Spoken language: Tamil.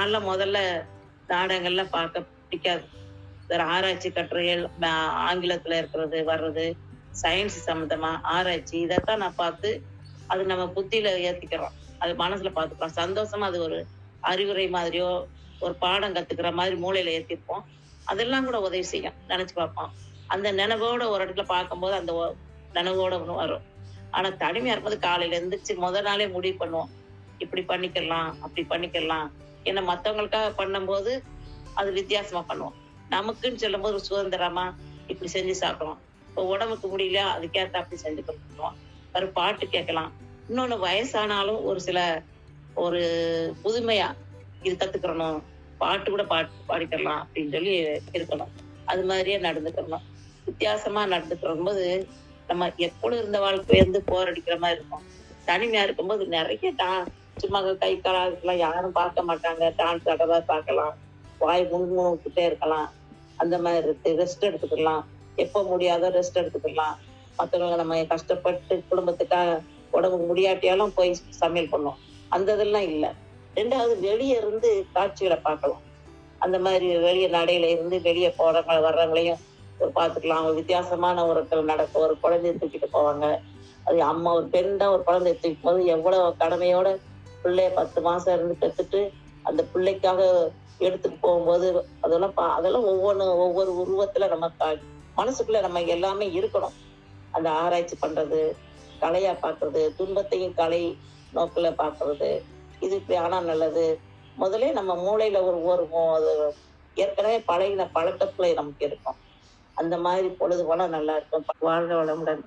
நான்லாம் முதல்ல நாடகங்கள்லாம் பார்க்க பிடிக்காது. வேற ஆராய்ச்சி கட்டுரைகள், ஆங்கிலத்துல இருக்கிறது வர்றது, சயின்ஸ் சம்மந்தமா ஆராய்ச்சி இதத்தான் நான் பார்த்து, அது நம்ம புத்தியில ஏத்திக்கிறோம். அது மனசுல பார்த்துக்கிறோம். சந்தோஷமா அது ஒரு அறிவுரை மாதிரியோ, ஒரு பாடம் கத்துக்கிற மாதிரி மூளையில ஏத்திருப்போம். அதெல்லாம் கூட உதவி செய்யும். நெனச்சு பார்ப்போம். அந்த நெனவோட ஒரு இடத்துல பார்க்கும்போது அந்த நனவோட வரும். ஆனா தனிமையா இருக்கும்போது காலையில எந்திரிச்சு நாளே முடிவு பண்ணுவோம். இப்படி பண்ணிக்கலாம், அப்படி பண்ணிக்கலாம். ஏன்னா மத்தவங்களுக்காக பண்ணும்போது அது வித்தியாசமா பண்ணுவோம். நமக்குன்னு சொல்லும்போது ஒரு சுதந்திரமா இப்படி செஞ்சு சாப்பிடுவோம். இப்போ உடம்புக்கு முடியல அதுக்கேத்த அப்படி செஞ்சு கொடுத்துருவோம். ஒரு பாட்டு கேட்கலாம். இன்னொன்னு வயசானாலும் ஒரு சில ஒரு புதுமையா இது கத்துக்கிறணும். பாட்டு கூட பாடிக்கலாம் அப்படின்னு சொல்லி இருக்கணும். அது மாதிரியே நடந்துக்கிறணும். வித்தியாசமா நடந்துக்கிற போது நம்ம எப்பொழுது இருந்த வாழ்க்கையில இருந்து போர் அடிக்கிற மாதிரி இருக்கும். தனிமையா இருக்கும்போது நிறைய சும்மா கை காலெல்லாம் யாரும் பார்க்க மாட்டாங்க. டான்ஸ் ஆடவா பார்க்கலாம். வாய் முன்முணுக்கிட்டே இருக்கலாம். அந்த மாதிரி இருக்கு. ரெஸ்ட் எடுத்துக்கலாம். எப்போ முடியாதோ ரெஸ்ட் எடுத்துக்கலாம். மற்றவங்க நம்ம கஷ்டப்பட்டு குடும்பத்துக்காக உடம்பு முடியாட்டியாலும் போய் சமையல் பண்ணோம். அந்த இதெல்லாம் இல்லை. 2வது வெளியே இருந்து காட்சிகளை பார்க்கலாம். அந்த மாதிரி வெளியே நடையில இருந்து வெளியே போறவங்க வர்றவங்களையும் ஒரு பார்த்துக்கலாம். ஒரு வித்தியாசமான ஒருத்தர் நடக்கும். ஒரு குழந்தைய தூக்கிட்டு போவாங்க. அது அம்மா ஒரு பெண் தான் ஒரு குழந்தைய தூக்கிட்டு போது எவ்வளவு கடமையோட பிள்ளைய 10 மாசம் இருந்து பெற்றுட்டு அந்த பிள்ளைக்காக எடுத்துட்டு போகும்போது அதெல்லாம் ஒவ்வொரு உருவத்துல நம்ம மனசுக்குள்ள நம்ம எல்லாமே இருக்கணும். அந்த ஆராய்ச்சி பண்றது, கலையா பார்க்கறது, துன்பத்தையும் கலை நோக்குல பார்க்கறது, இது இப்படி ஆனா நல்லது. முதல்ல நம்ம மூளையில அது ஏற்கனவே பழகின பழக்கத்துல நமக்கு இருக்கும். அந்த மாதிரி பொழுது போனா நல்லா இருக்கும். வாழ்க வளமுடன்.